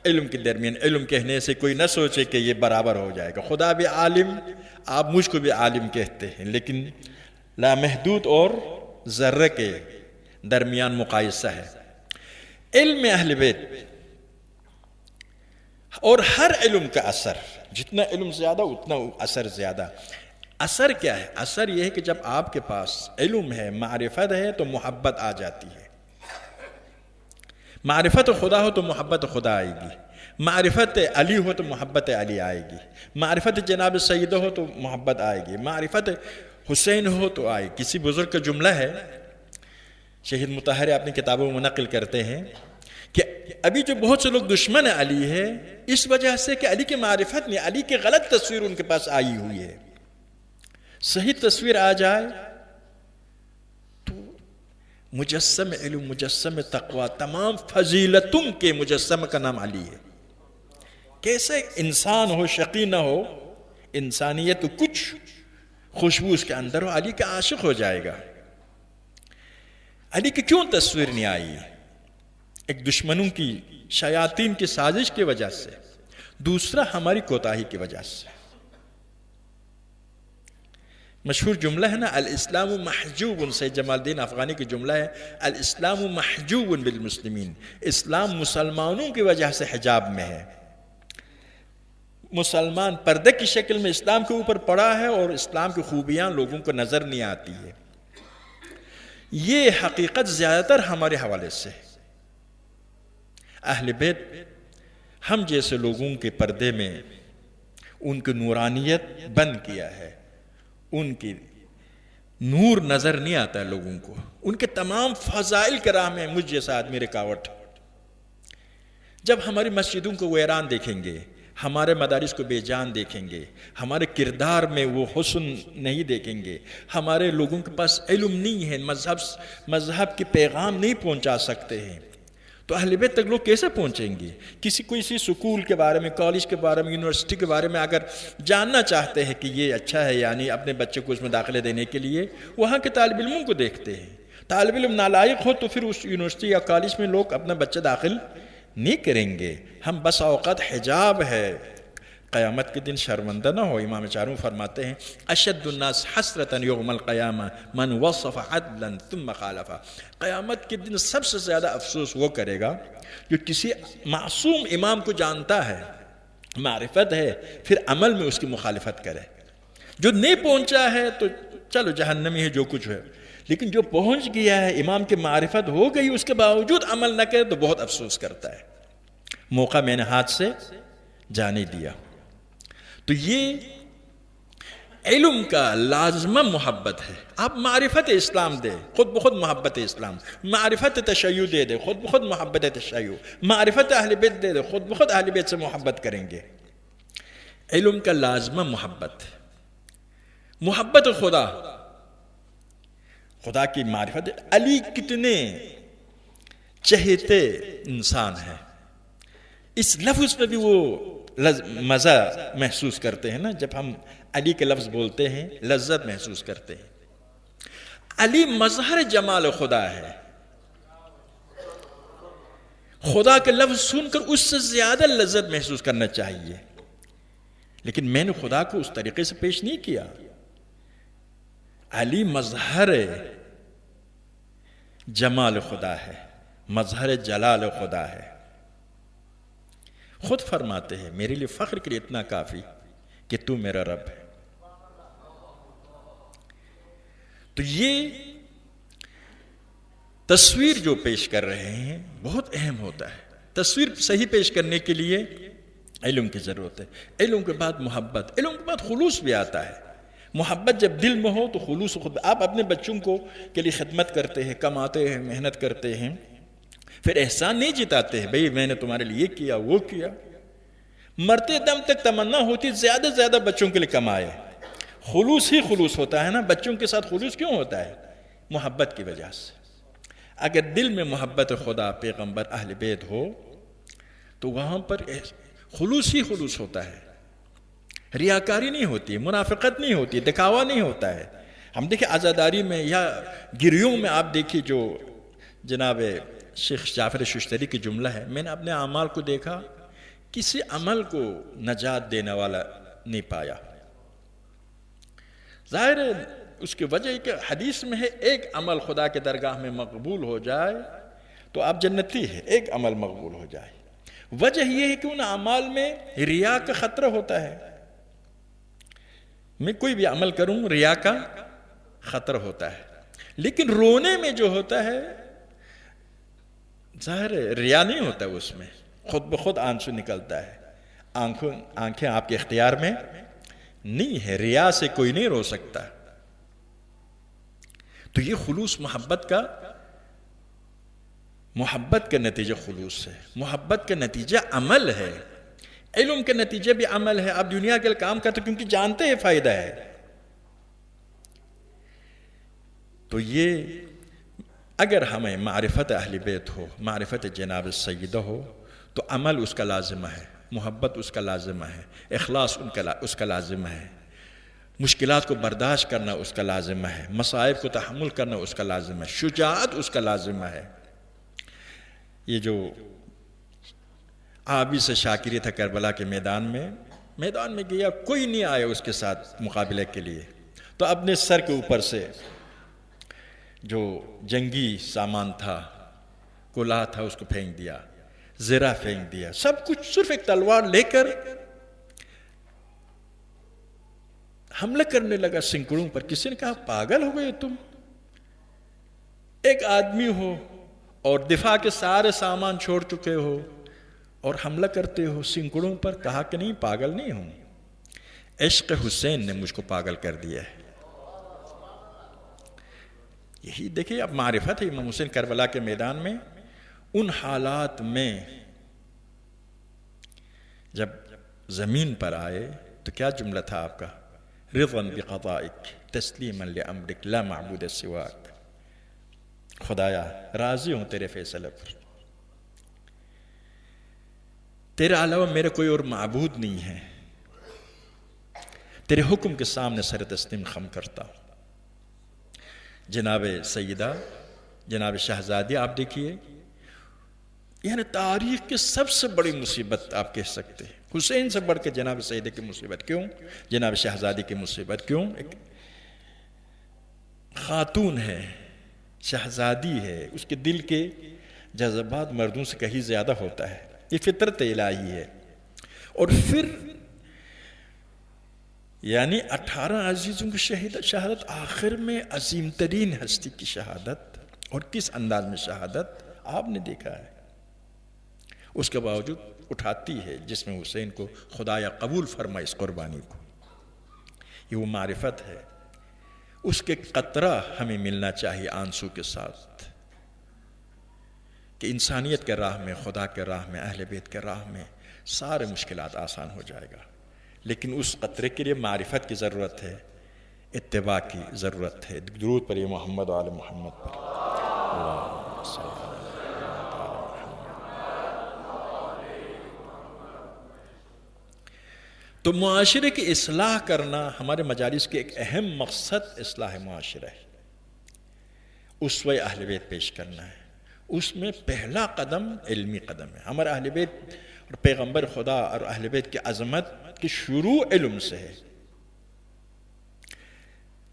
علم کے درمیان. علم کہنے سے کوئی نہ سوچے کہ یہ برابر ہو جائے گا. خدا بھی عالم، آپ مجھ کو بھی عالم کہتے ہیں، لیکن لامحدود اور ذرہ کے درمیان مقایسہ ہے. علم اہل بیت اور ہر علم کا اثر، جتنا علم زیادہ اتنا اثر زیادہ. اثر کیا ہے؟ اثر یہ ہے کہ جب آپ کے پاس علم ہے، معرفت ہے تو محبت آ جاتی ہے. معرفت خدا ہو تو محبت خدا آئے گی. معرفت علی ہو تو محبت علی آئے گی، معرفت جناب سیدہ ہو تو محبت آئے گی، معرفت حسین ہو تو آئے گی۔ کسی بزرگ کا جملہ ہے، شہید مطہر اپنی کتابوں میں منقل کرتے ہیں کہ ابھی جو بہت سے لوگ دشمن علی ہے اس وجہ سے کہ علی کی معرفت نہیں، علی کی غلط تصویر ان کے پاس آئی ہوئی ہے۔ صحیح تصویر آ جائے تو مجسم علم، مجسم تقوی، تمام فضیلتوں کے مجسم کا نام علی ہے۔ کیسے انسان ہو، شقی نہ ہو، انسانیت کچھ خوشبو اس کے اندر ہو، علی کا عاشق ہو جائے گا۔ علی کی کیوں تصویر نہیں آئی؟ ایک دشمنوں کی، شیاطین کی سازش کی وجہ سے، دوسرا ہماری کوتاہی کی وجہ سے۔ مشہور جملہ ہے نا، الاسلام محجوب، سید جمال الدین افغانی کی جملہ ہے، الاسلام محجوب بالمسلمین، اسلام مسلمانوں کی وجہ سے حجاب میں ہے۔ مسلمان پردے کی شکل میں اسلام کے اوپر پڑا ہے اور اسلام کی خوبیاں لوگوں کو نظر نہیں آتی ہے۔ یہ حقیقت زیادہ تر ہمارے حوالے سے، اہل بیت ہم جیسے لوگوں کے پردے میں ان کی نورانیت بند کیا ہے، ان کی نور نظر نہیں آتا ہے لوگوں کو، ان کے تمام فضائل کے راہ میں مجھ جیسا آدمی رکاوٹ۔ جب ہماری مسجدوں کو ویران دیکھیں گے، ہمارے مدارس کو بے جان دیکھیں گے، ہمارے کردار میں وہ حسن نہیں دیکھیں گے، ہمارے لوگوں کے پاس علم نہیں ہے، مذہب کے پیغام نہیں پہنچا سکتے ہیں، تو اہل بیت تک لوگ کیسے پہنچیں گے؟ کسی سکول کے بارے میں، کالج کے بارے میں، یونیورسٹی کے بارے میں اگر جاننا چاہتے ہیں کہ یہ اچھا ہے، یعنی اپنے بچے کو اس میں داخلے دینے کے لیے، وہاں کے طالب علموں کو دیکھتے ہیں۔ طالب علم نالائق ہو تو پھر اس یونیورسٹی یا کالج میں لوگ اپنا بچہ داخل نہیں کریں گے۔ ہم بس اوقات حجاب ہے، قیامت کے دن شرمندہ نہ ہو۔ امام چاروں فرماتے ہیں، اشد الناس حسرۃ یوم القیامہ من وصف عدلا ثم خالفا۔ قیامت کے دن سب سے زیادہ افسوس وہ کرے گا جو کسی معصوم امام کو جانتا ہے، معرفت ہے، پھر عمل میں اس کی مخالفت کرے۔ جو نہیں پہنچا ہے تو چلو جہنمی ہے جو کچھ ہے، لیکن جو پہنچ گیا ہے، امام کی معرفت ہو گئی، اس کے باوجود عمل نہ کرے تو بہت افسوس کرتا ہے۔ موقع میں نے ہاتھ سے جانے دیا۔ تو یہ علم کا لازمہ محبت ہے۔ آپ معرفت اسلام دے، خود بخود محبت اسلام، معرفت تشیع دے دے، خود بخود محبت تشیع، معرفت اہل بیت دے دے، خود بخود اہل بیت سے محبت کریں گے۔ علم کا لازمہ محبت، محبت خدا، خدا کی معرفت۔ علی کتنے چہتے انسان ہیں، اس لفظ میں بھی وہ مزہ محسوس کرتے ہیں نا، جب ہم علی کے لفظ بولتے ہیں لذت محسوس کرتے ہیں۔ علی مظہر جمال خدا ہے، خدا کے لفظ سن کر اس سے زیادہ لذت محسوس کرنا چاہیے، لیکن میں نے خدا کو اس طریقے سے پیش نہیں کیا۔ علی مظہر جمال خدا ہے، مظہر جلال خدا ہے۔ خود فرماتے ہیں، میرے لیے فخر کے لیے اتنا کافی کہ تو میرا رب ہے۔ تو یہ تصویر جو پیش کر رہے ہیں بہت اہم ہوتا ہے۔ تصویر صحیح پیش کرنے کے لیے علم کی ضرورت ہے، علم کے بعد محبت، علم کے بعد خلوص بھی آتا ہے۔ محبت جب دل میں ہو تو خلوص خود۔ آپ اپنے بچوں کو کے لیے خدمت کرتے ہیں، کماتے ہیں، محنت کرتے ہیں، پھر احسان نہیں جتاتے ہیں، بھئی میں نے تمہارے لیے یہ کیا وہ کیا۔ مرتے دم تک تمنا ہوتی زیادہ سے زیادہ بچوں کے لیے کمائے۔ خلوص ہی خلوص ہوتا ہے نا۔ بچوں کے ساتھ خلوص کیوں ہوتا ہے؟ محبت کی وجہ سے۔ اگر دل میں محبت خدا، پیغمبر، اہل بیت ہو تو وہاں پر خلوص ہی خلوص ہوتا ہے، ریاکاری نہیں ہوتی، منافقت نہیں ہوتی، دکھاوا نہیں ہوتا ہے۔ ہم دیکھیں عزاداری میں یا گریوں میں، آپ دیکھیے جو جناب شیخ جعفر ششتری کی جملہ ہے، میں نے اپنے اعمال کو دیکھا، کسی عمل کو نجات دینے والا نہیں پایا۔ ظاہر ہے اس کی وجہ کہ حدیث میں ہے ایک عمل خدا کے درگاہ میں مقبول ہو جائے تو آپ جنتی ہے، ایک عمل مقبول ہو جائے۔ وجہ یہ ہے کہ ان اعمال میں ریا کا خطرہ ہوتا ہے۔ میں کوئی بھی عمل کروں ریا کا خطرہ ہوتا ہے، لیکن رونے میں جو ہوتا ہے ظاہر ہے ریا نہیں ہوتا اس میں، خود بخود آنسو نکلتا ہے. آنکھیں آپ کے اختیار میں نہیں ہے. ریا سے کوئی نہیں رو سکتا. تو یہ خلوص محبت کا نتیجہ خلوص ہے. محبت کا نتیجہ عمل ہے. علم کے نتیجے بھی عمل ہے. آپ دنیا کے کام کرتے کیونکہ جانتے ہیں فائدہ ہے. تو یہ اگر ہمیں معرفت اہل بیت ہو، معرفت جناب السیدہ ہو، تو عمل اس کا لازمہ ہے، محبت اس کا لازمہ ہے، اخلاص اس کا لازمہ ہے، مشکلات کو برداشت کرنا اس کا لازمہ ہے، مصائب کو تحمل کرنا اس کا لازمہ ہے، شجاعت اس کا لازمہ ہے. یہ جو عابد سے شاکری تھا کربلا کے میدان میں گیا، کوئی نہیں آیا اس کے ساتھ مقابلے کے لیے، تو اپنے سر کے اوپر سے جو جنگی سامان تھا، کلہا تھا، اس کو پھینک دیا، زرہ پھینک دیا، سب کچھ صرف ایک تلوار لے کر حملہ کرنے لگا سنکڑوں پر. کسی نے کہا پاگل ہو گئے تم، ایک آدمی ہو اور دفاع کے سارے سامان چھوڑ چکے ہو اور حملہ کرتے ہو سنکڑوں پر. کہا کہ نہیں، پاگل نہیں ہوں، عشق حسین نے مجھ کو پاگل کر دیا ہے. یہی دیکھیں اب معرفت ہے. امام حسین کربلا کے میدان میں ان حالات میں جب زمین پر آئے تو کیا جملہ تھا آپ کا؟ رضا بقضائک تسلیما لامرک لا معبود سواک. خدایا راضی ہوں تیرے فیصلے پر، تیرے علاوہ میرے کوئی اور معبود نہیں ہے، تیرے حکم کے سامنے سر تسلیم خم کرتا ہوں. جناب سیدہ، جناب شہزادی، آپ دیکھیے، یعنی تاریخ کی سب سے بڑی مصیبت آپ کہہ سکتے ہیں. حسین سے بڑھ کے جناب سیدہ کی مصیبت کیوں؟ جناب شہزادی کی مصیبت کیوں؟ ایک خاتون ہے، شہزادی ہے، اس کے دل کے جذبات مردوں سے کہیں زیادہ ہوتا ہے. یہ فطرت الہی ہے. اور پھر یعنی 18 عزیزوں کی شہادت، آخر میں عظیم ترین ہستی کی شہادت، اور کس انداز میں شہادت آپ نے دیکھا ہے. اس کے باوجود اٹھاتی ہے جس میں حسین کو خدایا قبول فرما اس قربانی کو. یہ وہ معرفت ہے. اس کے قطرہ ہمیں ملنا چاہیے آنسو کے ساتھ، کہ انسانیت کے راہ میں، خدا کے راہ میں، اہل بیت کے راہ میں سارے مشکلات آسان ہو جائے گا. لیکن اس قطرے کے لیے معرفت کی ضرورت ہے، اتباع کی ضرورت ہے. درود پر محمد و آل محمد پر. اللہم صلی اللہ علیہ وسلم. تو معاشرے کی اصلاح کرنا ہمارے مجالس کے ایک اہم مقصد اصلاح معاشرہ ہے. اسوہ اہل بیت پیش کرنا ہے. اس میں پہلا قدم علمی قدم ہے. ہمارے اہل بیت اور پیغمبر خدا اور اہل بیت کی عظمت کی شروع علم سے ہے.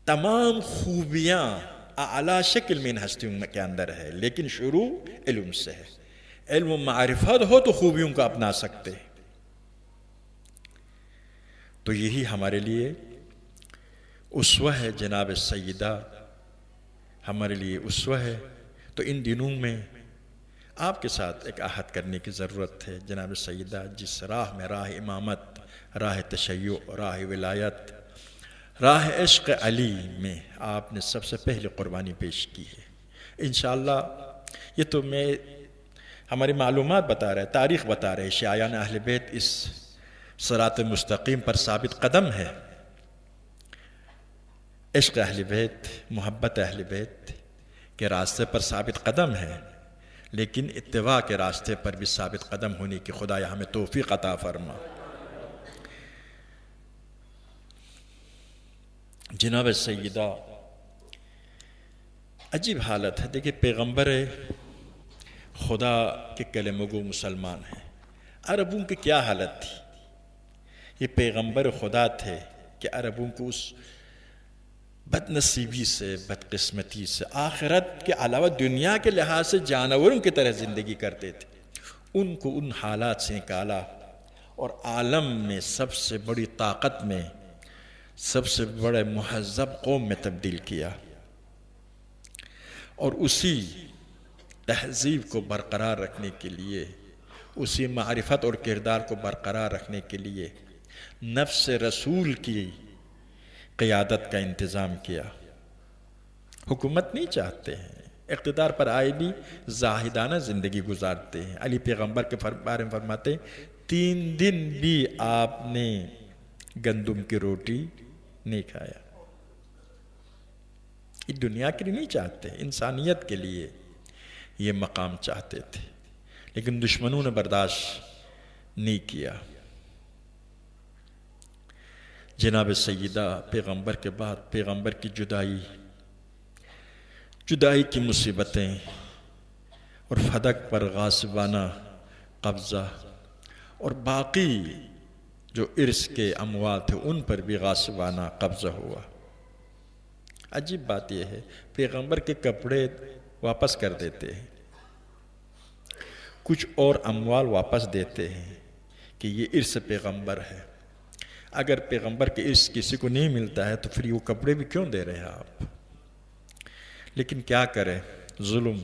تمام خوبیاں اعلیٰ شکل میں ان ہستیوں کے اندر ہے، لیکن شروع علم سے ہے. علم و معرفت ہو تو خوبیوں کو اپنا سکتے. تو یہی ہمارے لیے اسوہ ہے. جناب سیدہ ہمارے لیے اسوہ ہے. تو ان دنوں میں آپ کے ساتھ ایک عہد کرنے کی ضرورت ہے. جناب سیدہ جس راہ میں، راہ امامت، راہ تشیع، راہ ولایت، راہ عشق علی میں آپ نے سب سے پہلے قربانی پیش کی ہے، انشاءاللہ یہ تو ہماری معلومات بتا رہے، تاریخ بتا رہے، شیعان اہل بیت اس صراط مستقیم پر ثابت قدم ہے. عشق اہل بیت، محبت اہل بیت کے راستے پر ثابت قدم ہے، لیکن اتباع کے راستے پر بھی ثابت قدم ہونے کی خدایا ہمیں توفیق عطا فرما. جناب سیدہ عجیب حالت ہے. دیکھیں پیغمبر خدا کے کلمہ گو مسلمان ہیں. عربوں کی کیا حالت تھی؟ یہ پیغمبر خدا تھے کہ عربوں کو اس بد نصیبی سے، بد قسمتی سے، آخرت کے علاوہ دنیا کے لحاظ سے جانوروں کی طرح زندگی کرتے تھے. ان کو ان حالات سے نکالا اور عالم میں سب سے بڑی طاقت میں، سب سے بڑے مہذب قوم میں تبدیل کیا. اور اسی تہذیب کو برقرار رکھنے کے لیے اسی معرفت اور کردار کو برقرار رکھنے کے لیے نفس رسول کی قیادت کا انتظام کیا۔ حکومت نہیں چاہتے ہیں، اقتدار پر آئے بھی زاہدانہ زندگی گزارتے ہیں۔ علی پیغمبر کے بارے میں فرماتے ہیں 3 دن بھی آپ نے گندم کی روٹی نہیں کھایا۔ یہ دنیا کے لیے نہیں چاہتے، انسانیت کے لیے یہ مقام چاہتے تھے، لیکن دشمنوں نے برداشت نہیں کیا۔ جناب سیدہ پیغمبر کے بعد پیغمبر کی جدائی کی مصیبتیں اور فدق پر غاصبانہ قبضہ، اور باقی جو ارث کے اموال تھے ان پر بھی غاصبانہ قبضہ ہوا۔ عجیب بات یہ ہے، پیغمبر کے کپڑے واپس کر دیتے ہیں، کچھ اور اموال واپس دیتے ہیں کہ یہ ارث پیغمبر ہے۔ اگر پیغمبر کے ارث کسی کو نہیں ملتا ہے تو پھر وہ کپڑے بھی کیوں دے رہے ہیں آپ؟ لیکن کیا کریں، ظلم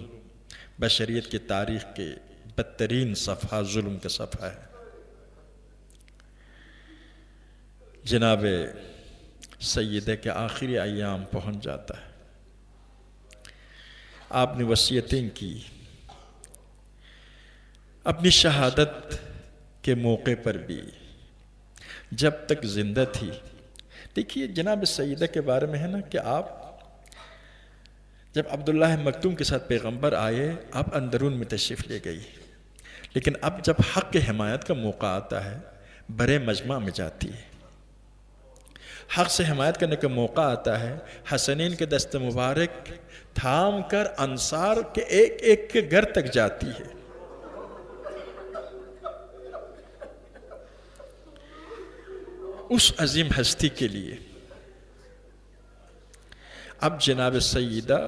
بشریت کی تاریخ کے بدترین صفحہ ظلم کا صفحہ ہے۔ جناب سیدہ کے آخری ایام پہنچ جاتا ہے، آپ نے وصیتیں کی، اپنی شہادت کے موقع پر بھی جب تک زندہ تھی۔ دیکھیے جناب سیدہ کے بارے میں ہے نا کہ آپ جب عبداللہ مکتوم کے ساتھ پیغمبر آئے، آپ اندرون میں تشریف لے گئی، لیکن اب جب حق کے حمایت کا موقع آتا ہے بڑے مجمع میں جاتی ہے، حق سے حمایت کرنے کا موقع آتا ہے، حسنین کے دست مبارک تھام کر انصار کے ایک ایک کے گھر تک جاتی ہے۔ اس عظیم ہستی کے لیے اب جناب سیدہ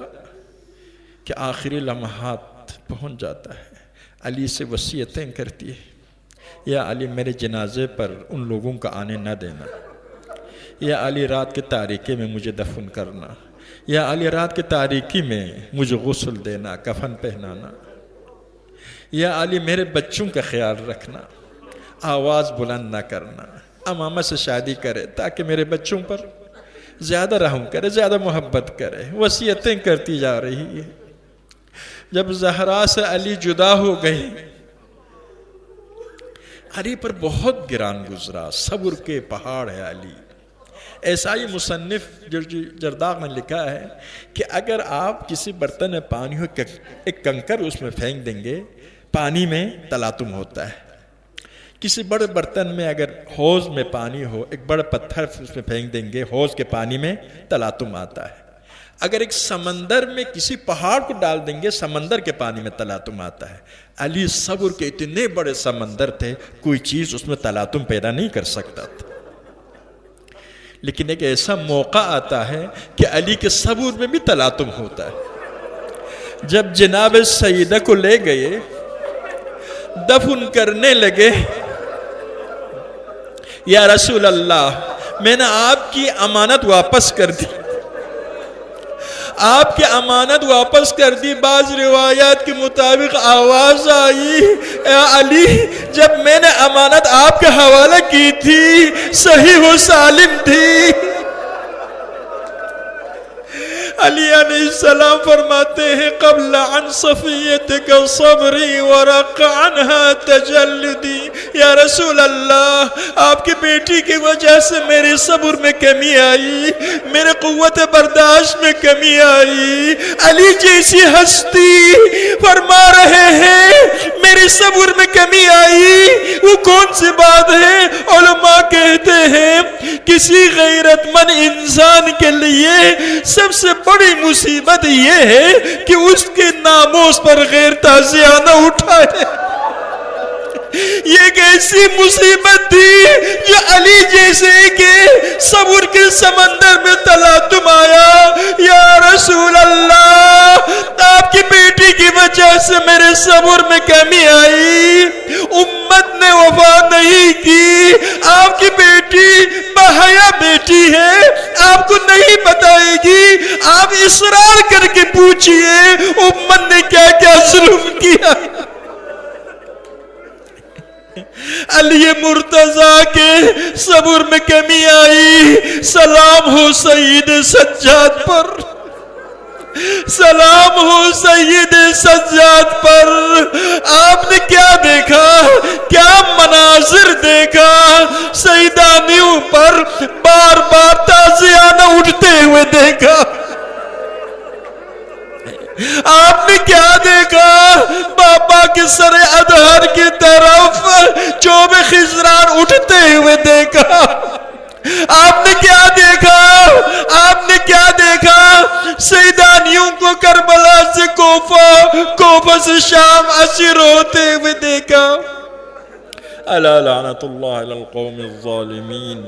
کے آخری لمحات پہنچ جاتا ہے، علی سے وصیتیں کرتی ہے، یا علی میرے جنازے پر ان لوگوں کا آنے نہ دینا، یا علی رات کے تاریکی میں مجھے دفن کرنا، یا علی رات کے تاریکی میں مجھے غسل دینا، کفن پہنانا، یا علی میرے بچوں کا خیال رکھنا، آواز بلند نہ کرنا، امامہ سے شادی کرے تاکہ میرے بچوں پر زیادہ رحم کرے، زیادہ محبت کرے۔ وصیتیں کرتی جا رہی ہے۔ جب زہرا سے علی جدا ہو گئی، علی پر بہت گران گزرا، صبر کے پہاڑ ہے علی۔ ایسا ہی مصنف جرداغ نے لکھا ہے کہ اگر آپ کسی برتن میں پانی ہو، ایک کنکر اس میں پھینک دیں گے، پانی میں تلاطم ہوتا ہے۔ کسی بڑے برتن میں اگر حوض میں پانی ہو، ایک بڑا پتھر اس میں پھینک دیں گے، حوض کے پانی میں تلاطم آتا ہے۔ اگر ایک سمندر میں کسی پہاڑ کو ڈال دیں گے، سمندر کے پانی میں تلاطم آتا ہے۔ علی صبر کے اتنے بڑے سمندر تھے، کوئی چیز اس میں تلاطم پیدا نہیں کر سکتا تھا، لیکن ایک ایسا موقع آتا ہے کہ علی کے صبر میں بھی تلاطم ہوتا ہے۔ جب جناب سیدہ کو لے گئے، دفن کرنے لگے، یا رسول اللہ میں نے آپ کی امانت واپس کر دی، آپ کی امانت واپس کر دی۔ بعض روایات کے مطابق آواز آئی، اے علی جب میں نے امانت آپ کے حوالہ کی تھی صحیح و سالم تھی۔ علی علیہ السلام فرماتے ہیں قبل عن صفیتک صبری ورق عنها تجلدی، یا رسول اللہ آپ کی بیٹی کی وجہ سے میرے صبر میں کمی آئی، میرے قوت برداشت میں کمی آئی۔ علی جیسی ہستی فرما رہے ہیں میرے صبر میں کمی آئی، وہ کون سی بات ہے؟ علماء کہتے ہیں کسی غیرت مند انسان کے لیے سب سے بڑی مصیبت یہ ہے کہ اس کے ناموس پر غیر تعزیہ نہ اٹھائے۔ یہ ایک ایسی مصیبت تھی جو علی جیسے کہ صبر کے سمندر میں تلاطم آیا۔ یا رسول اللہ آپ کی بیٹی کی وجہ سے میرے صبر میں کمی آئی، امت نے وفا نہیں کی، آپ کی بیٹی بحیا بیٹی ہے، آپ کو نہیں بتائے گی، آپ اصرار کر کے پوچھئے امت نے کیا کیا ظلم کیا۔ علی مرتضیٰ کے صبر میں کمی آئی. سلام ہو سید سجاد پر، سلام ہو سید سجاد پر. آپ نے کیا دیکھا، کیا مناظر دیکھا. سیدانیوں پر بار بار تازیانہ اٹھتے ہوئے دیکھا. آپ نے کیا دیکھا، بابا کے سر ادھر کی طرف چوب خضران اٹھتے ہوئے دیکھا. آپ نے کیا دیکھا، آپ نے کیا دیکھا، سیدانیوں کو کربلا سے کوفہ سے شام اسیر ہوتے ہوئے دیکھا. الا لعنت اللہ علی القوم الظالمین.